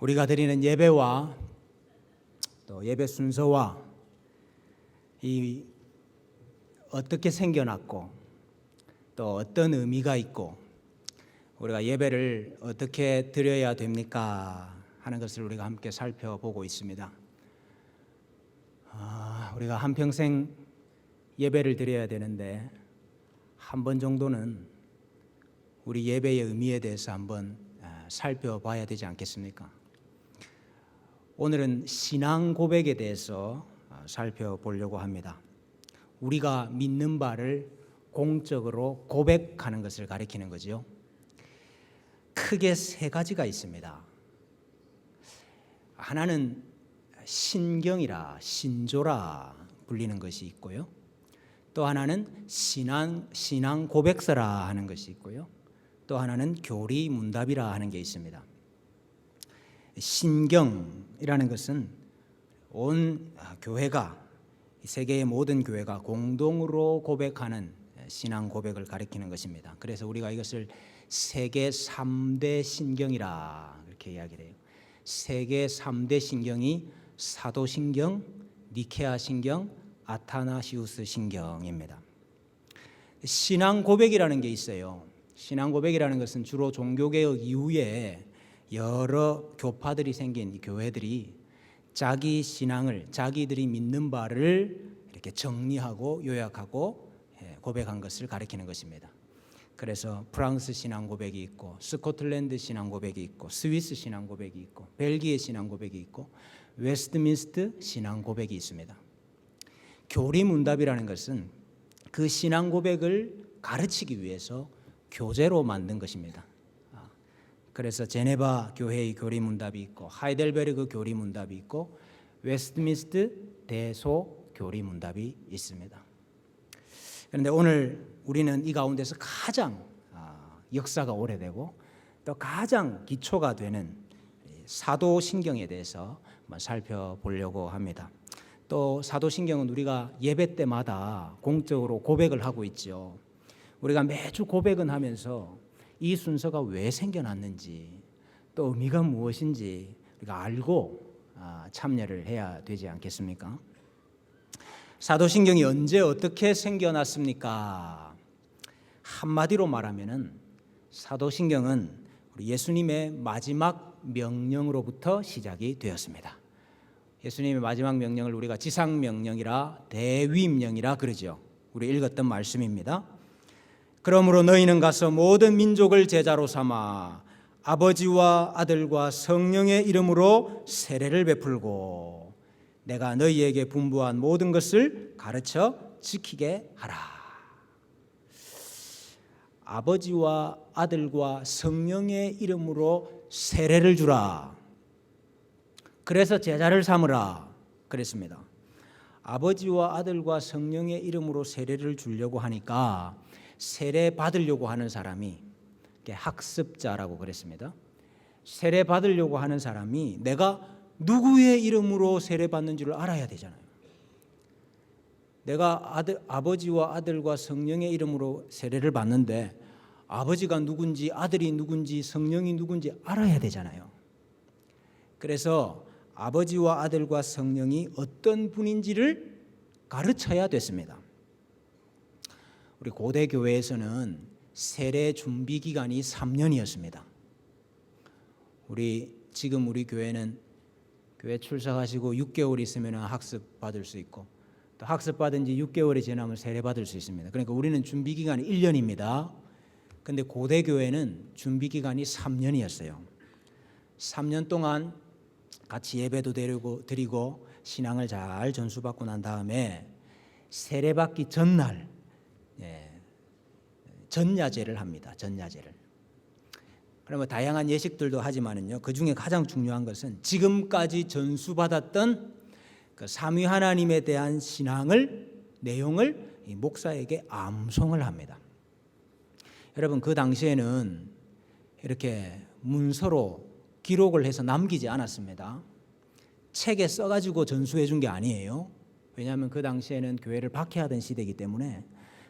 우리가 드리는 예배와 또 예배 순서와 이 어떻게 생겨났고 또 어떤 의미가 있고 우리가 예배를 어떻게 드려야 됩니까 하는 것을 우리가 함께 살펴보고 있습니다. 우리가 한평생 예배를 드려야 되는데 한 번 정도는 우리 예배의 의미에 대해서 한번 살펴봐야 되지 않겠습니까? 오늘은 신앙 고백에 대해서 살펴보려고 합니다. 우리가 믿는 바를 공적으로 고백하는 것을 가리키는 거죠. 크게 세 가지가 있습니다. 하나는 신경이라 신조라 불리는 것이 있고요. 또 하나는 신앙 고백서라 하는 것이 있고요. 또 하나는 교리 문답이라 하는 게 있습니다. 신경이라는 것은 온 교회가, 세계의 모든 교회가 공동으로 고백하는 신앙 고백을 가리키는 것입니다. 그래서 우리가 이것을 세계 3대 신경이라 이렇게 이야기를 해요. 세계 3대 신경이 사도신경, 니케아 신경, 아타나시우스 신경입니다. 신앙 고백이라는 게 있어요. 신앙 고백이라는 것은 주로 종교개혁 이후에 여러 교파들이 생긴 교회들이 자기 신앙을, 자기들이 믿는 바를 이렇게 정리하고 요약하고 고백한 것을 가리키는 것입니다. 그래서 프랑스 신앙 고백이 있고, 스코틀랜드 신앙 고백이 있고, 스위스 신앙 고백이 있고, 벨기에 신앙 고백이 있고, 웨스트민스터 신앙 고백이 있습니다. 교리문답이라는 것은 그 신앙 고백을 가르치기 위해서 교재로 만든 것입니다. 그래서 제네바 교회의 교리문답이 있고, 하이델베르그 교리문답이 있고, 웨스트민스터 대소 교리문답이 있습니다. 그런데 오늘 우리는 이 가운데서 가장 역사가 오래되고 또 가장 기초가 되는 사도신경에 대해서 한번 살펴보려고 합니다. 또 사도신경은 우리가 예배 때마다 공적으로 고백을 하고 있죠. 우리가 매주 고백은 하면서 이 순서가 왜 생겨났는지 또 의미가 무엇인지 우리가 알고 참여를 해야 되지 않겠습니까? 사도신경이 언제 어떻게 생겨났습니까? 한마디로 말하면은 사도신경은 우리 예수님의 마지막 명령으로부터 시작이 되었습니다. 예수님의 마지막 명령을 우리가 지상명령이라 대위임령이라 그러죠. 우리 읽었던 말씀입니다. 그러므로 너희는 가서 모든 민족을 제자로 삼아 아버지와 아들과 성령의 이름으로 세례를 베풀고 내가 너희에게 분부한 모든 것을 가르쳐 지키게 하라. 아버지와 아들과 성령의 이름으로 세례를 주라. 그래서 제자를 삼으라 그랬습니다. 아버지와 아들과 성령의 이름으로 세례를 주려고 하니까 세례 받으려고 하는 사람이 학습자라고 그랬습니다. 세례 받으려고 하는 사람이 내가 누구의 이름으로 세례 받는지를 알아야 되잖아요. 내가 아버지와 아들과 성령의 이름으로 세례를 받는데 아버지가 누군지 아들이 누군지 성령이 누군지 알아야 되잖아요. 그래서 아버지와 아들과 성령이 어떤 분인지를 가르쳐야 됐습니다. 우리 고대 교회에서는 세례 준비 기간이 3년이었습니다. 지금 우리 교회는 교회 출석하시고 6개월 있으면 학습 받을 수 있고 또 학습 받은 지 6개월이 지나면 세례 받을 수 있습니다. 그러니까 우리는 준비 기간이 1년입니다. 근데 고대 교회는 준비 기간이 3년이었어요. 3년 동안 같이 예배도 드리고 신앙을 잘 전수받고 난 다음에 세례 받기 전날 전야제를 합니다. 전야제를. 그러면 다양한 예식들도 하지만은요. 그 중에 가장 중요한 것은 지금까지 전수받았던 그 삼위 하나님에 대한 내용을 이 목사에게 암송을 합니다. 여러분 그 당시에는 이렇게 문서로 기록을 해서 남기지 않았습니다. 책에 써가지고 전수해 준 게 아니에요. 왜냐하면 그 당시에는 교회를 박해하던 시대이기 때문에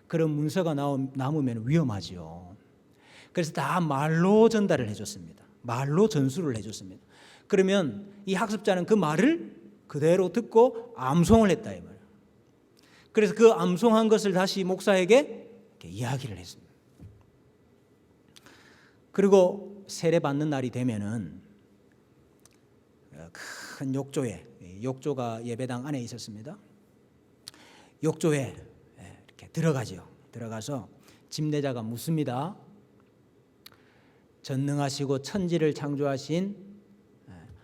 그런 문서가 남으면 위험하죠. 그래서 다 말로 전달을 해줬습니다. 말로 전수를 해줬습니다. 그러면 이 학습자는 그 말을 그대로 듣고 암송을 했다 이 말이에요. 그래서 그 암송한 것을 다시 목사에게 이야기를 했습니다. 그리고 세례 받는 날이 되면은 큰 욕조가 예배당 안에 있었습니다. 욕조에 이렇게 들어가죠. 들어가서 집례자가 묻습니다. 전능하시고 천지를 창조하신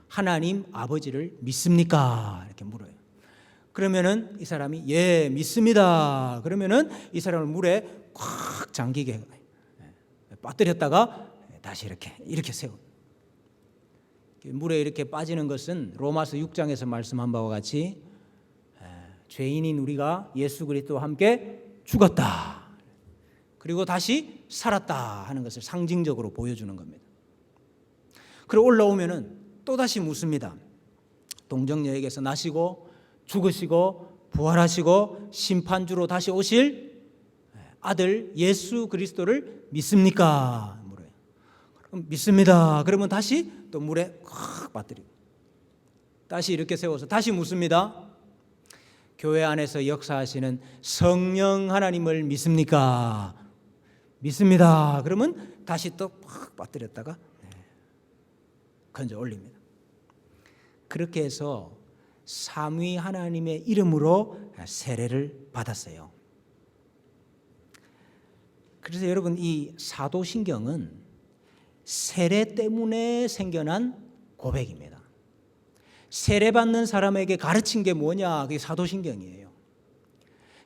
하나님 아버지를 믿습니까? 이렇게 물어요. 그러면은 이 사람이 예 믿습니다. 그러면은 이 사람을 물에 꽉 잠기게 빠뜨렸다가 다시 이렇게 세워. 물에 이렇게 빠지는 것은 로마서 6장에서 말씀한 바와 같이 죄인인 우리가 예수 그리스도와 함께 죽었다. 그리고 다시 살았다 하는 것을 상징적으로 보여주는 겁니다. 그리고 올라오면은 또 다시 묻습니다. 동정녀에게서 나시고 죽으시고 부활하시고 심판주로 다시 오실 아들 예수 그리스도를 믿습니까? 물어요. 그럼 믿습니다. 그러면 다시 또 물에 콱 빠뜨리고 다시 이렇게 세워서 다시 묻습니다. 교회 안에서 역사하시는 성령 하나님을 믿습니까? 믿습니다. 그러면 다시 또 팍 빠뜨렸다가 건져 올립니다. 그렇게 해서 삼위 하나님의 이름으로 세례를 받았어요. 그래서 여러분 이 사도신경은 세례 때문에 생겨난 고백입니다. 세례받는 사람에게 가르친 게 뭐냐? 그게 사도신경이에요.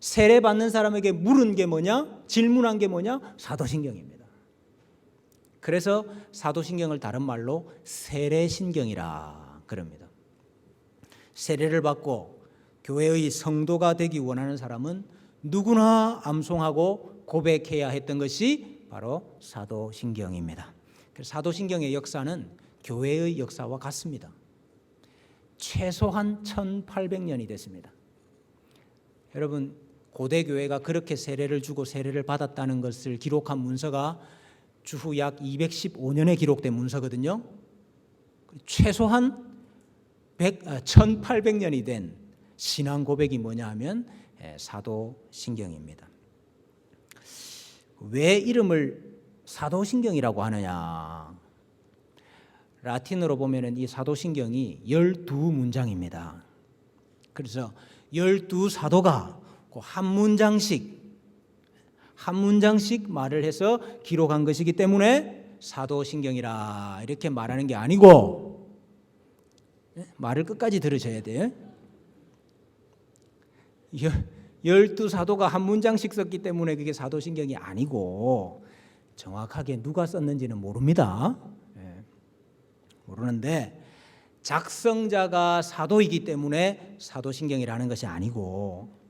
세례받는 사람에게 물은 게 뭐냐? 질문한 게 뭐냐? 사도신경입니다. 그래서 사도신경을 다른 말로 세례신경이라 그럽니다. 세례를 받고 교회의 성도가 되기 원하는 사람은 누구나 암송하고 고백해야 했던 것이 바로 사도신경입니다. 그래서 사도신경의 역사는 교회의 역사와 같습니다. 최소한 1800년이 됐습니다. 여러분 고대 교회가 그렇게 세례를 주고 세례를 받았다는 것을 기록한 문서가 주후 약 215년에 기록된 문서거든요. 최소한 1800년이 된 신앙 고백이 뭐냐 하면 사도신경입니다. 왜 이름을 사도신경이라고 하느냐? 라틴어로 보면은 이 사도신경이 12문장입니다. 그래서 12사도가 한 문장씩 말을 해서 기록한 것이기 때문에 사도신경이라 이렇게 말하는 게 아니고, 말을 끝까지 들으셔야 돼요. 12사도가 한 문장씩 썼기 때문에 그게 사도신경이 아니고, 정확하게 누가 썼는지는 모릅니다. 모르는데 작성자가 사도이기 때문에 사도신경이라는 것이 아니고,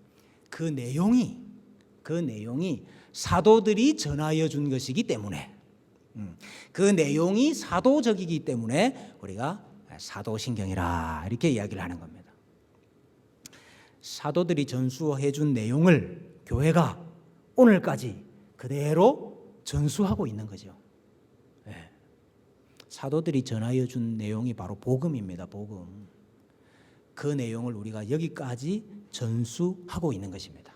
그 내용이 사도들이 전하여 준 것이기 때문에, 그 내용이 사도적이기 때문에 우리가 사도신경이라 이렇게 이야기를 하는 겁니다. 사도들이 전수해 준 내용을 교회가 오늘까지 그대로 전수하고 있는 거죠. 사도들이 전하여 준 내용이 바로 복음입니다. 복음. 그 내용을 우리가 여기까지 전수하고 있는 것입니다.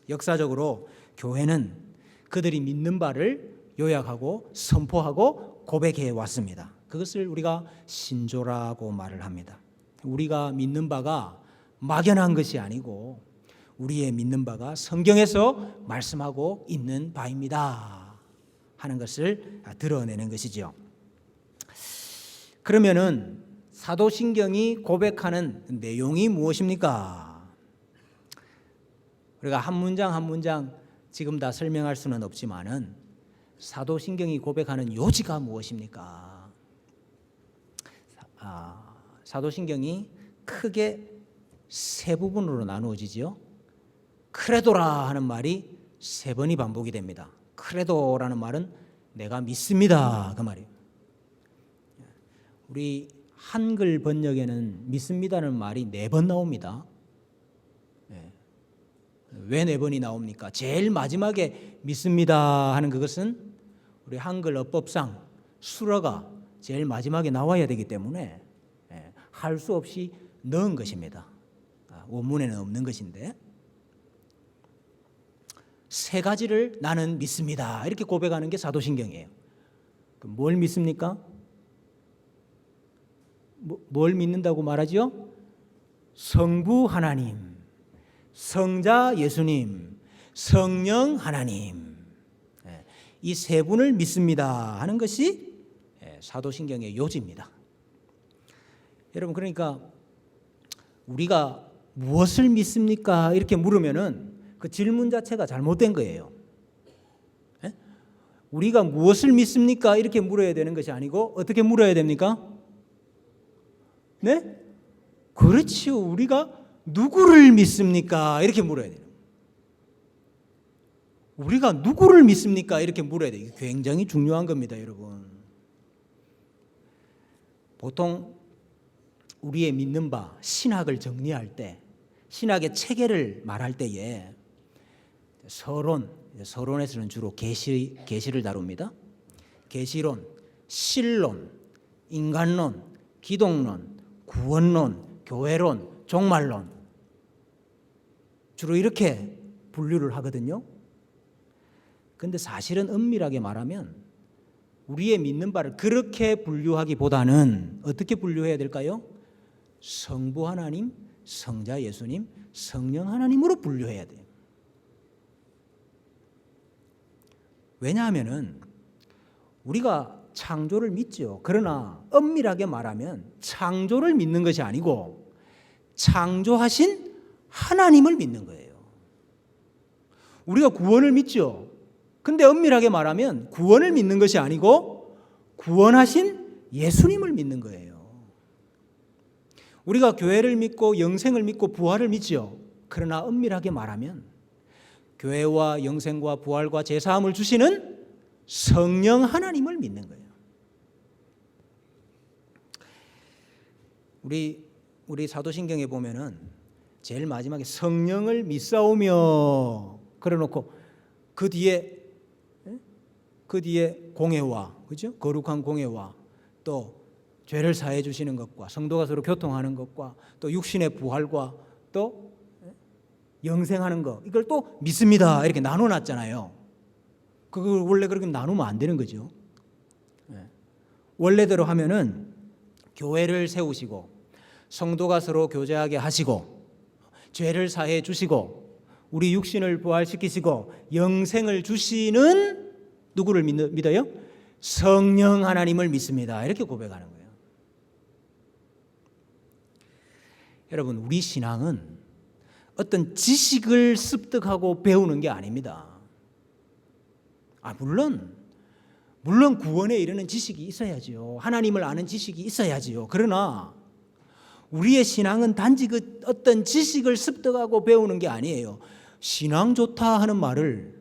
역사적으로 교회는 그들이 믿는 바를 요약하고 선포하고 고백해 왔습니다. 그것을 우리가 신조라고 말을 합니다. 우리가 믿는 바가 막연한 것이 아니고 우리의 믿는 바가 성경에서 말씀하고 있는 바입니다 하는 것을 드러내는 것이죠. 그러면은 사도신경이 고백하는 내용이 무엇입니까? 우리가 한 문장 한 문장 지금 다 설명할 수는 없지만은 사도신경이 고백하는 요지가 무엇입니까? 사도신경이 크게 세 부분으로 나누어지죠. 크레도라 하는 말이 세 번이 반복이 됩니다. 크레도라는 말은 내가 믿습니다 그 말이에요. 우리 한글 번역에는 믿습니다는 말이 4번 나옵니다. 왜 4번이 나옵니까? 제일 마지막에 믿습니다 하는 그것은 우리 한글 어법상 수어가 제일 마지막에 나와야 되기 때문에 할 수 없이 넣은 것입니다. 원문에는 없는 것인데, 세 가지를 나는 믿습니다. 이렇게 고백하는 게 사도신경이에요. 뭘 믿습니까? 뭘 믿는다고 말하죠? 성부 하나님, 성자 예수님, 성령 하나님, 이 세 분을 믿습니다 하는 것이 사도신경의 요지입니다. 여러분, 그러니까 우리가 무엇을 믿습니까? 이렇게 물으면은 그 질문 자체가 잘못된 거예요. 우리가 무엇을 믿습니까? 이렇게 물어야 되는 것이 아니고 어떻게 물어야 됩니까? 네? 그렇지요. 우리가 누구를 믿습니까? 이렇게 물어야 돼요. 우리가 누구를 믿습니까? 이렇게 물어야 돼요. 굉장히 중요한 겁니다, 여러분. 보통 우리의 믿는 바, 신학을 정리할 때, 신학의 체계를 말할 때에 서론에서는 주로 계시를 다룹니다. 계시론, 신론, 인간론, 기독론, 구원론, 교회론, 종말론, 주로 이렇게 분류를 하거든요. 근데 사실은 엄밀하게 말하면 우리의 믿는 바를 그렇게 분류하기보다는 어떻게 분류해야 될까요? 성부 하나님, 성자 예수님, 성령 하나님으로 분류해야 돼요. 왜냐하면은 우리가 창조를 믿죠. 그러나 엄밀하게 말하면 창조를 믿는 것이 아니고 창조하신 하나님을 믿는 거예요. 우리가 구원을 믿죠. 근데 엄밀하게 말하면 구원을 믿는 것이 아니고 구원하신 예수님을 믿는 거예요. 우리가 교회를 믿고 영생을 믿고 부활을 믿죠. 그러나 엄밀하게 말하면 교회와 영생과 부활과 제사함을 주시는 성령 하나님을 믿는 거예요. 우리 사도신경에 보면은 제일 마지막에 성령을 믿사오며 그래놓고 그 뒤에 공회와, 그죠? 거룩한 공회와 또 죄를 사해 주시는 것과 성도가 서로 교통하는 것과 또 육신의 부활과 또 영생하는 것, 이걸 또 믿습니다 이렇게 나눠놨잖아요. 그걸 원래 그렇게 나누면 안 되는 거죠. 원래대로 하면은 교회를 세우시고 성도가 서로 교제하게 하시고 죄를 사해 주시고 우리 육신을 부활시키시고 영생을 주시는 누구를 믿어요? 성령 하나님을 믿습니다. 이렇게 고백하는 거예요. 여러분, 우리 신앙은 어떤 지식을 습득하고 배우는 게 아닙니다. 물론 구원에 이르는 지식이 있어야지요. 하나님을 아는 지식이 있어야지요. 그러나 우리의 신앙은 단지 그 어떤 지식을 습득하고 배우는 게 아니에요. 신앙 좋다 하는 말을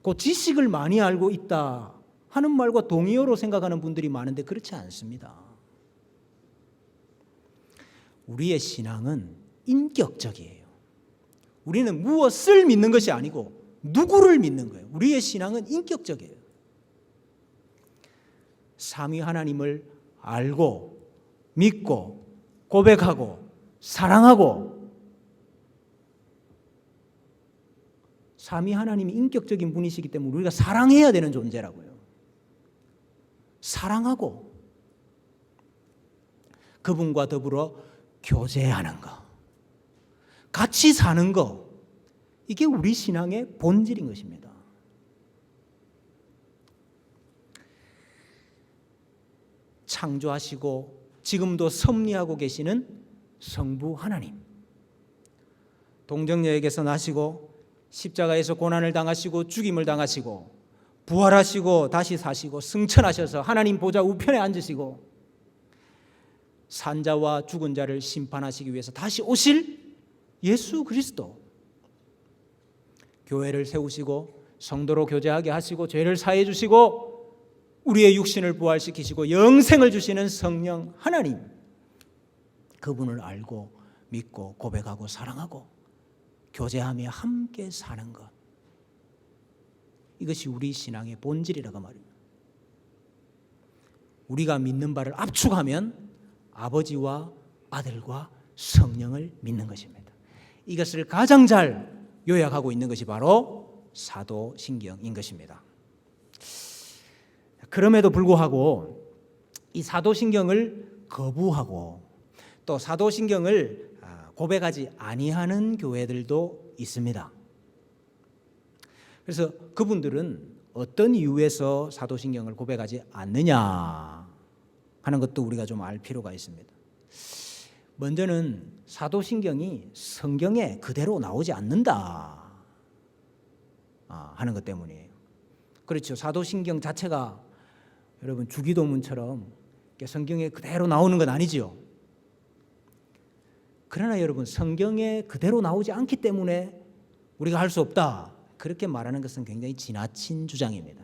그 지식을 많이 알고 있다 하는 말과 동의어로 생각하는 분들이 많은데 그렇지 않습니다. 우리의 신앙은 인격적이에요. 우리는 무엇을 믿는 것이 아니고 누구를 믿는 거예요. 우리의 신앙은 인격적이에요. 삼위 하나님을 알고 믿고 고백하고 사랑하고, 삼위 하나님이 인격적인 분이시기 때문에 우리가 사랑해야 되는 존재라고요. 사랑하고 그분과 더불어 교제하는 것, 같이 사는 것, 이게 우리 신앙의 본질인 것입니다. 창조하시고 지금도 섭리하고 계시는 성부 하나님, 동정녀에게서 나시고 십자가에서 고난을 당하시고 죽임을 당하시고 부활하시고 다시 사시고 승천하셔서 하나님 보좌 우편에 앉으시고 산자와 죽은 자를 심판하시기 위해서 다시 오실 예수 그리스도, 교회를 세우시고 성도로 교제하게 하시고 죄를 사해 주시고 우리의 육신을 부활시키시고 영생을 주시는 성령 하나님, 그분을 알고 믿고 고백하고 사랑하고 교제하며 함께 사는 것, 이것이 우리 신앙의 본질이라고 말입니다. 우리가 믿는 바를 압축하면 아버지와 아들과 성령을 믿는 것입니다. 이것을 가장 잘 요약하고 있는 것이 바로 사도신경인 것입니다. 그럼에도 불구하고 이 사도신경을 거부하고 또 사도신경을 고백하지 아니하는 교회들도 있습니다. 그래서 그분들은 어떤 이유에서 사도신경을 고백하지 않느냐 하는 것도 우리가 좀 알 필요가 있습니다. 먼저는 사도신경이 성경에 그대로 나오지 않는다 하는 것 때문이에요. 그렇죠. 사도신경 자체가 여러분 주기도문처럼 성경에 그대로 나오는 건 아니지요. 그러나 여러분 성경에 그대로 나오지 않기 때문에 우리가 할 수 없다, 그렇게 말하는 것은 굉장히 지나친 주장입니다.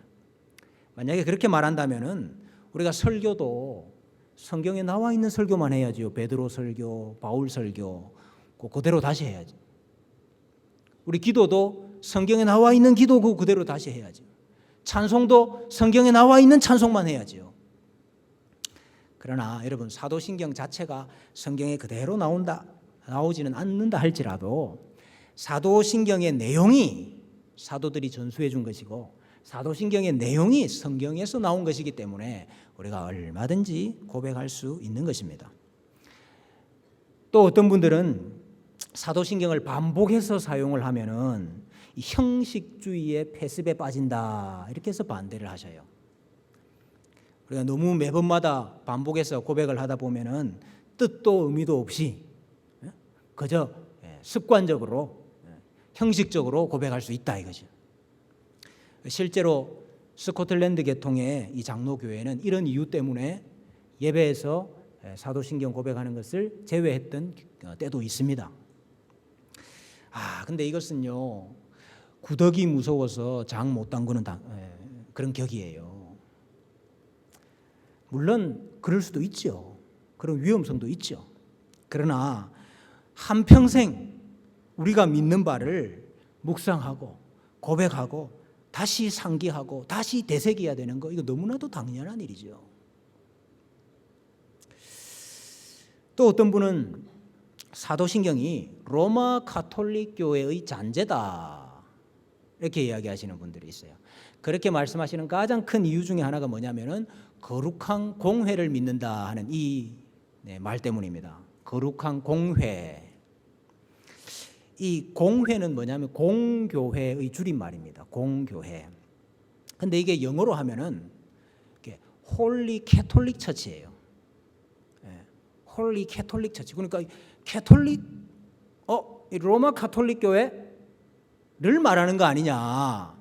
만약에 그렇게 말한다면은 우리가 설교도 성경에 나와 있는 설교만 해야지요. 베드로 설교, 바울 설교 그대로 다시 해야지. 우리 기도도 성경에 나와 있는 기도 그대로 다시 해야죠. 찬송도 성경에 나와 있는 찬송만 해야지요. 그러나 여러분 사도신경 자체가 성경에 그대로 나오지는 않는다 할지라도 사도신경의 내용이 사도들이 전수해 준 것이고 사도신경의 내용이 성경에서 나온 것이기 때문에 우리가 얼마든지 고백할 수 있는 것입니다. 또 어떤 분들은 사도신경을 반복해서 사용을 하면은 형식주의의 폐습에 빠진다 이렇게 해서 반대를 하셔요. 우리가 너무 매번마다 반복해서 고백을 하다 보면은 뜻도 의미도 없이 그저 습관적으로 형식적으로 고백할 수 있다 이거죠. 실제로 스코틀랜드 계통의 이 장로교회는 이런 이유 때문에 예배에서 사도신경 고백하는 것을 제외했던 때도 있습니다. 근데 이것은요 구더기 무서워서 장 못 담그는 그런 격이에요. 물론 그럴 수도 있죠. 그런 위험성도 있죠. 그러나 한평생 우리가 믿는 바를 묵상하고 고백하고 다시 상기하고 다시 되새겨야 되는 거, 이거 너무나도 당연한 일이죠. 또 어떤 분은 사도신경이 로마 가톨릭 교회의 잔재다 이렇게 이야기하시는 분들이 있어요. 그렇게 말씀하시는 가장 큰 이유 중에 하나가 뭐냐면은 거룩한 공회를 믿는다 하는 이 말 때문입니다. 거룩한 공회. 이 공회는 뭐냐면 공교회의 줄임말입니다. 공교회. 근데 이게 영어로 하면은 홀리 캐톨릭 처치예요. 홀리 캐톨릭 처치. 그러니까 캐톨릭 로마 가톨릭 교회를 말하는 거 아니냐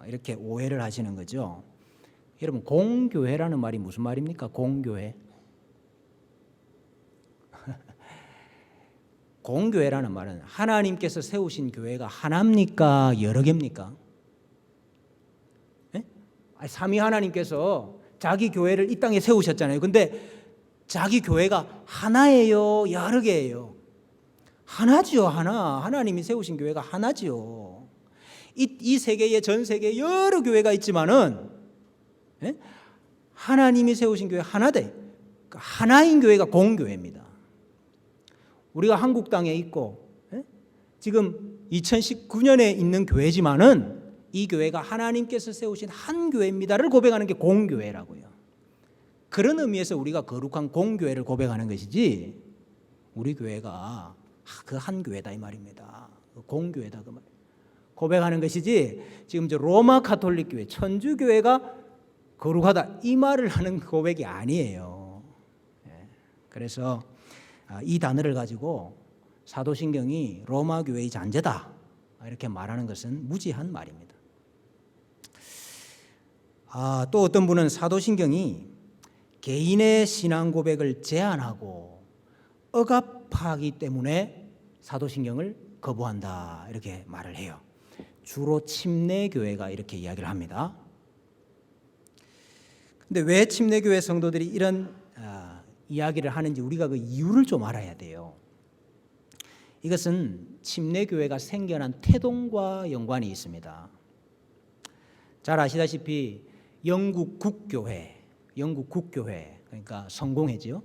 이렇게 오해를 하시는 거죠. 여러분 공교회라는 말이 무슨 말입니까? 공교회. 공교회라는 말은 하나님께서 세우신 교회가 하나입니까? 여러 개입니까? 삼위 하나님께서 자기 교회를 이 땅에 세우셨잖아요. 근데 자기 교회가 하나예요? 여러 개예요? 하나지요. 하나. 하나님이 세우신 교회가 하나지요. 이 세계에 전 세계에 여러 교회가 있지만은 하나님이 세우신 교회 하나대. 하나인 교회가 공교회입니다. 우리가 한국 땅에 있고 지금 2019년에 있는 교회지만은 이 교회가 하나님께서 세우신 한 교회입니다를 고백하는 게 공교회라고요. 그런 의미에서 우리가 거룩한 공교회를 고백하는 것이지 우리 교회가 그 한 교회다 이 말입니다. 공교회다 그 말. 고백하는 것이지 지금 저 로마 가톨릭 교회 천주교회가 거룩하다 이 말을 하는 고백이 아니에요. 그래서 이 단어를 가지고 사도신경이 로마 교회의 잔재다 이렇게 말하는 것은 무지한 말입니다. 또 어떤 분은 사도신경이 개인의 신앙 고백을 제한하고 억압하기 때문에 사도신경을 거부한다 이렇게 말을 해요. 주로 침례교회가 이렇게 이야기를 합니다. 근데 왜 침례교회 성도들이 이런 이야기를 하는지 우리가 그 이유를 좀 알아야 돼요. 이것은 침례교회가 생겨난 태동과 연관이 있습니다. 잘 아시다시피 영국 국교회 그러니까 성공회죠.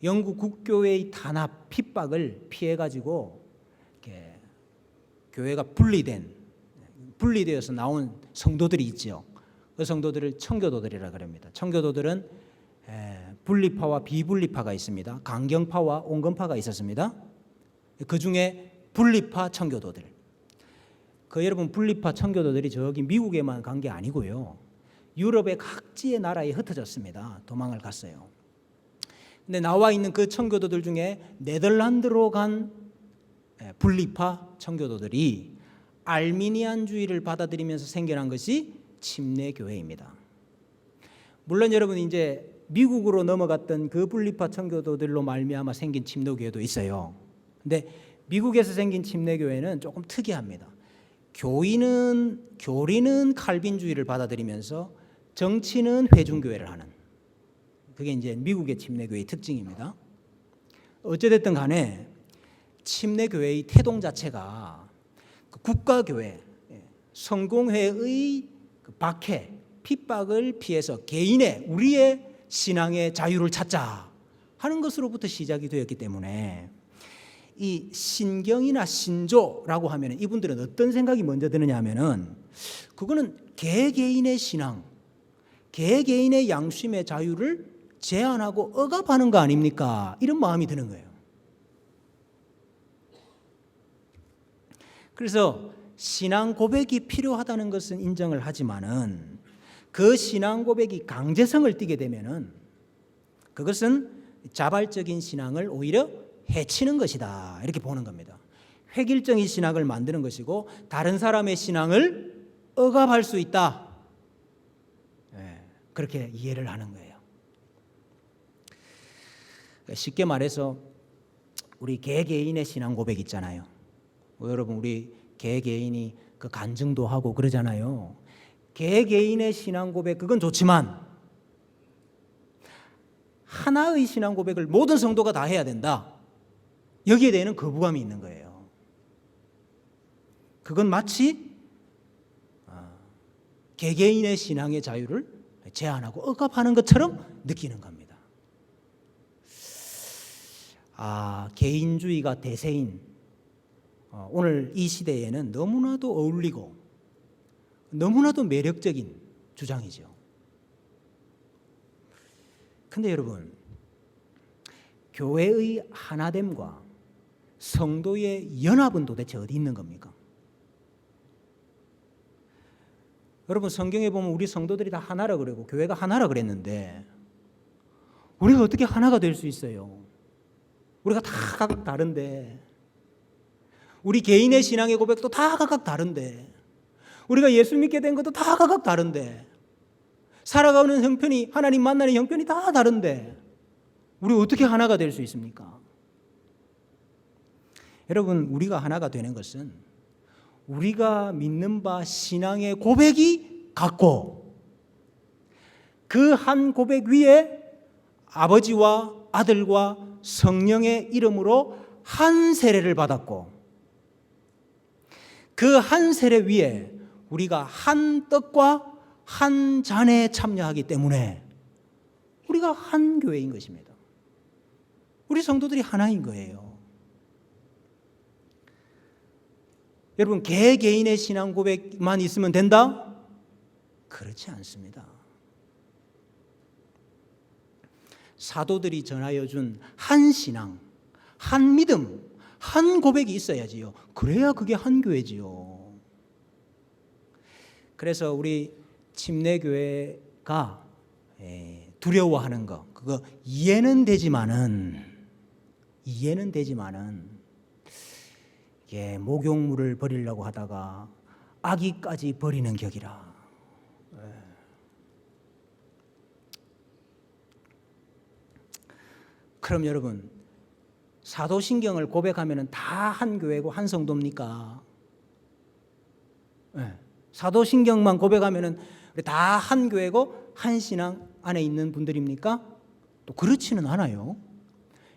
영국 국교회의 탄압, 핍박을 피해가지고 이렇게 교회가 분리되어서 나온 성도들이 있죠. 그 성도들을 청교도들이라 그럽니다. 청교도들은 분리파와 비분리파가 있습니다. 강경파와 온건파가 있었습니다. 그 중에 분리파 청교도들. 여러분 분리파 청교도들이 저기 미국에만 간 게 아니고요. 유럽의 각지의 나라에 흩어졌습니다. 도망을 갔어요. 근데 나와 있는 그 청교도들 중에 네덜란드로 간 분리파 청교도들이 알미니안주의를 받아들이면서 생겨난 것이 침례교회입니다. 물론 여러분 이제 미국으로 넘어갔던 그 분리파 청교도들로 말미암아 생긴 침례교회도 있어요. 근데 미국에서 생긴 침례교회는 조금 특이합니다. 교리는 칼빈주의를 받아들이면서 정치는 회중교회를 하는, 그게 이제 미국의 침례교회의 특징입니다. 어찌됐든 간에 침례교회의 태동 자체가 국가교회, 성공회의 박해, 핍박을 피해서 우리의 신앙의 자유를 찾자 하는 것으로부터 시작이 되었기 때문에 이 신경이나 신조라고 하면 이분들은 어떤 생각이 먼저 드느냐 하면은 그거는 개개인의 신앙, 개개인의 양심의 자유를 제한하고 억압하는 거 아닙니까? 이런 마음이 드는 거예요. 그래서 신앙 고백이 필요하다는 것은 인정을 하지만은 그 신앙 고백이 강제성을 띠게 되면은 그것은 자발적인 신앙을 오히려 해치는 것이다, 이렇게 보는 겁니다. 획일적인 신앙을 만드는 것이고 다른 사람의 신앙을 억압할 수 있다, 그렇게 이해를 하는 거예요. 쉽게 말해서 우리 개개인의 신앙 고백 있잖아요. 여러분 우리 개개인이 그 간증도 하고 그러잖아요. 개개인의 신앙 고백 그건 좋지만 하나의 신앙 고백을 모든 성도가 다 해야 된다, 여기에 대해서는 거부감이 있는 거예요. 그건 마치 개개인의 신앙의 자유를 제한하고 억압하는 것처럼 느끼는 겁니다. 개인주의가 대세인 오늘 이 시대에는 너무나도 어울리고 너무나도 매력적인 주장이죠. 근데 여러분, 교회의 하나됨과 성도의 연합은 도대체 어디 있는 겁니까? 여러분 성경에 보면 우리 성도들이 다 하나라 그러고 교회가 하나라 그랬는데 우리가 어떻게 하나가 될 수 있어요? 우리가 다 각각 다른데, 우리 개인의 신앙의 고백도 다 각각 다른데, 우리가 예수 믿게 된 것도 다 각각 다른데, 살아가는 형편이, 하나님 만나는 형편이 다 다른데 우리 어떻게 하나가 될 수 있습니까? 여러분 우리가 하나가 되는 것은 우리가 믿는 바 신앙의 고백이 같고 그 한 고백 위에 아버지와 아들과 성령의 이름으로 한 세례를 받았고 그 한 세례 위에 우리가 한 떡과 한 잔에 참여하기 때문에 우리가 한 교회인 것입니다. 우리 성도들이 하나인 거예요. 여러분 개개인의 신앙 고백만 있으면 된다? 그렇지 않습니다. 사도들이 전하여 준 한 신앙, 한 믿음, 한 고백이 있어야지요. 그래야 그게 한 교회지요. 그래서 우리 침례교회가 두려워하는 거, 그거 이해는 되지만은 목욕물을 버리려고 하다가 아기까지 버리는 격이라. 그럼 여러분 사도신경을 고백하면 다 한 교회고 한 성도입니까? 사도신경만 고백하면 다 한 교회고 한 신앙 안에 있는 분들입니까? 또 그렇지는 않아요.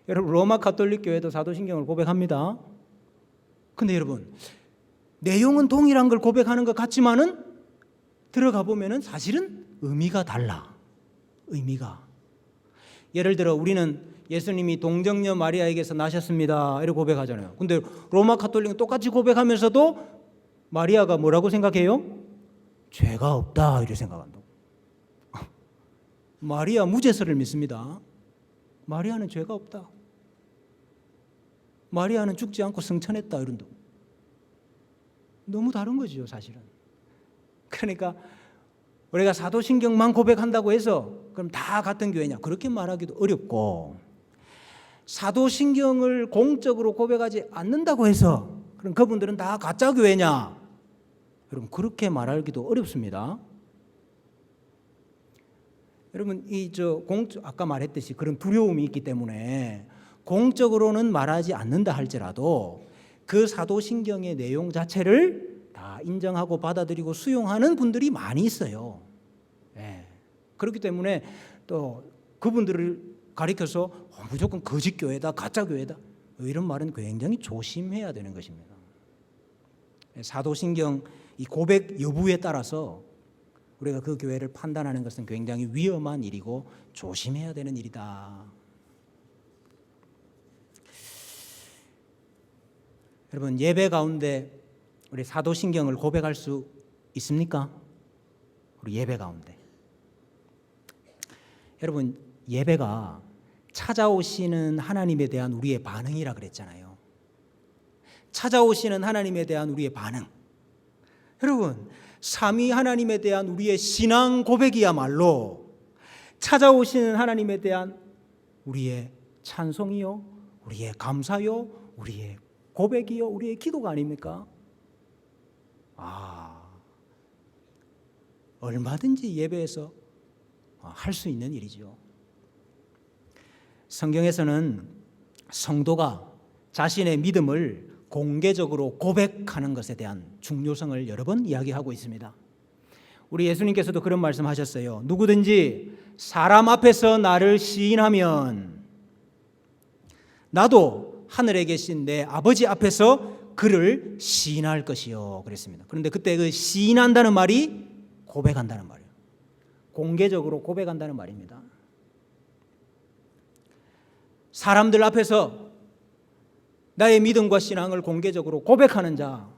여러분 로마 가톨릭 교회도 사도신경을 고백합니다. 근데 여러분 내용은 동일한 걸 고백하는 것 같지만은 들어가 보면은 사실은 의미가 달라. 의미가. 예를 들어 우리는 예수님이 동정녀 마리아에게서 나셨습니다 이렇게 고백하잖아요. 근데 로마 가톨릭은 똑같이 고백하면서도 마리아가 뭐라고 생각해요? 죄가 없다 이렇게 생각한다고. 마리아 무죄설을 믿습니다. 마리아는 죄가 없다. 마리아는 죽지 않고 승천했다 이런다고. 너무 다른 거죠 사실은. 그러니까 우리가 사도신경만 고백한다고 해서 그럼 다 같은 교회냐 그렇게 말하기도 어렵고, 사도신경을 공적으로 고백하지 않는다고 해서 그럼 그분들은 다 가짜 교회냐 여러분 그렇게 말하기도 어렵습니다. 여러분 아까 말했듯이 그런 두려움이 있기 때문에 공적으로는 말하지 않는다 할지라도 그 사도신경의 내용 자체를 다 인정하고 받아들이고 수용하는 분들이 많이 있어요. 예. 그렇기 때문에 또 그분들을 가리켜서 무조건 거짓 교회다, 가짜 교회다 이런 말은 굉장히 조심해야 되는 것입니다. 사도신경 이 고백 여부에 따라서 우리가 그 교회를 판단하는 것은 굉장히 위험한 일이고 조심해야 되는 일이다. 여러분 예배 가운데 우리 사도신경을 고백할 수 있습니까? 우리 예배 가운데. 여러분 예배가 찾아오시는 하나님에 대한 우리의 반응이라 그랬잖아요. 찾아오시는 하나님에 대한 우리의 반응. 여러분 삼위 하나님에 대한 우리의 신앙 고백이야말로 찾아오시는 하나님에 대한 우리의 찬송이요, 우리의 감사요, 우리의 고백이요, 우리의 기도가 아닙니까? 얼마든지 예배에서 할 수 있는 일이죠. 성경에서는 성도가 자신의 믿음을 공개적으로 고백하는 것에 대한 중요성을 여러 번 이야기하고 있습니다. 우리 예수님께서도 그런 말씀하셨어요. 누구든지 사람 앞에서 나를 시인하면 나도 하늘에 계신 내 아버지 앞에서 그를 시인할 것이요 그랬습니다. 그런데 그때 그 시인한다는 말이 고백한다는 말이에요. 공개적으로 고백한다는 말입니다. 사람들 앞에서 나의 믿음과 신앙을 공개적으로 고백하는 자,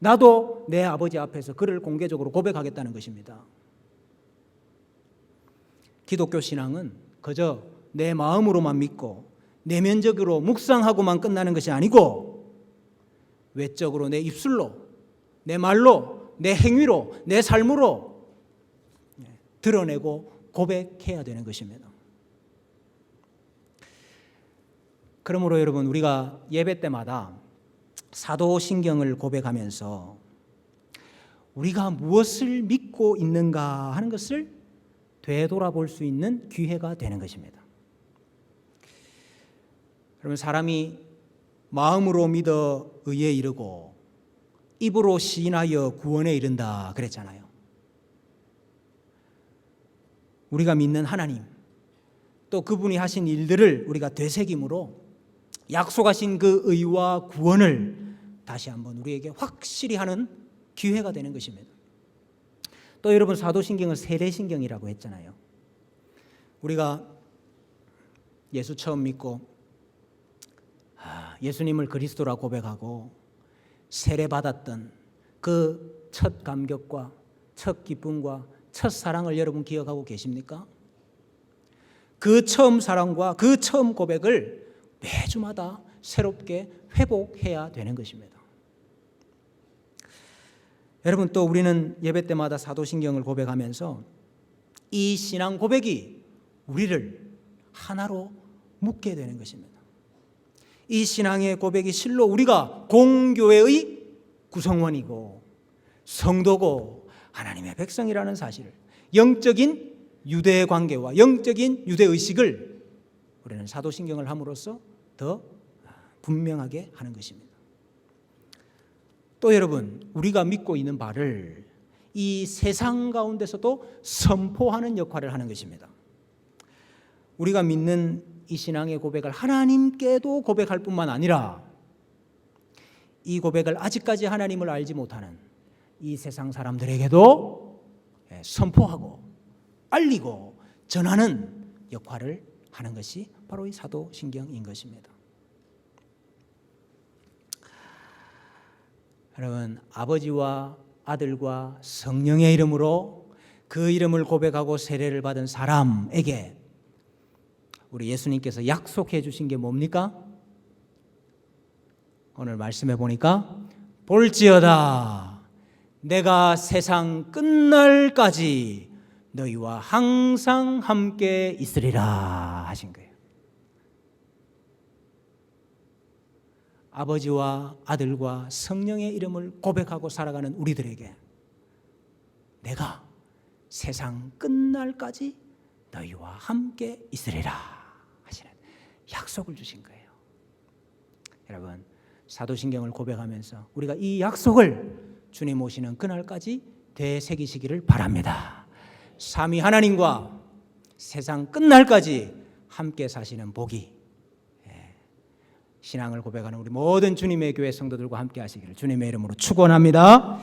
나도 내 아버지 앞에서 그를 공개적으로 고백하겠다는 것입니다. 기독교 신앙은 그저 내 마음으로만 믿고 내면적으로 묵상하고만 끝나는 것이 아니고 외적으로 내 입술로, 내 말로, 내 행위로, 내 삶으로 드러내고 고백해야 되는 것입니다. 그러므로 여러분 우리가 예배 때마다 사도신경을 고백하면서 우리가 무엇을 믿고 있는가 하는 것을 되돌아볼 수 있는 기회가 되는 것입니다. 여러분 사람이 마음으로 믿어 의에 이르고 입으로 시인하여 구원에 이른다 그랬잖아요. 우리가 믿는 하나님 또 그분이 하신 일들을 우리가 되새김으로 약속하신 그 의와 구원을 다시 한번 우리에게 확실히 하는 기회가 되는 것입니다. 또 여러분 사도신경은 세례신경이라고 했잖아요. 우리가 예수 처음 믿고 예수님을 그리스도라 고백하고 세례받았던 그 첫 감격과 첫 기쁨과 첫 사랑을 여러분 기억하고 계십니까? 그 처음 사랑과 그 처음 고백을 매주마다 새롭게 회복해야 되는 것입니다. 여러분 또 우리는 예배 때마다 사도신경을 고백하면서 이 신앙 고백이 우리를 하나로 묶게 되는 것입니다. 이 신앙의 고백이 실로 우리가 공교회의 구성원이고 성도고 하나님의 백성이라는 사실을, 영적인 유대 관계와 영적인 유대 의식을 우리는 사도신경을 함으로써 더 분명하게 하는 것입니다. 또 여러분 우리가 믿고 있는 바를 이 세상 가운데서도 선포하는 역할을 하는 것입니다. 우리가 믿는 이 신앙의 고백을 하나님께도 고백할 뿐만 아니라 이 고백을 아직까지 하나님을 알지 못하는 이 세상 사람들에게도 선포하고 알리고 전하는 역할을 하는 것이 바로 이 사도신경인 것입니다. 여러분, 아버지와 아들과 성령의 이름으로 그 이름을 고백하고 세례를 받은 사람에게 우리 예수님께서 약속해 주신 게 뭡니까? 오늘 말씀해 보니까 볼지어다 내가 세상 끝날까지 너희와 항상 함께 있으리라 하신 거예요. 아버지와 아들과 성령의 이름을 고백하고 살아가는 우리들에게 내가 세상 끝날까지 너희와 함께 있으리라 하시는 약속을 주신 거예요. 여러분, 사도신경을 고백하면서 우리가 이 약속을 주님 오시는 그날까지 되새기시기를 바랍니다. 삼위 하나님과 세상 끝날까지 함께 사시는 복이 신앙을 고백하는 우리 모든 주님의 교회 성도들과 함께 하시기를 주님의 이름으로 축원합니다.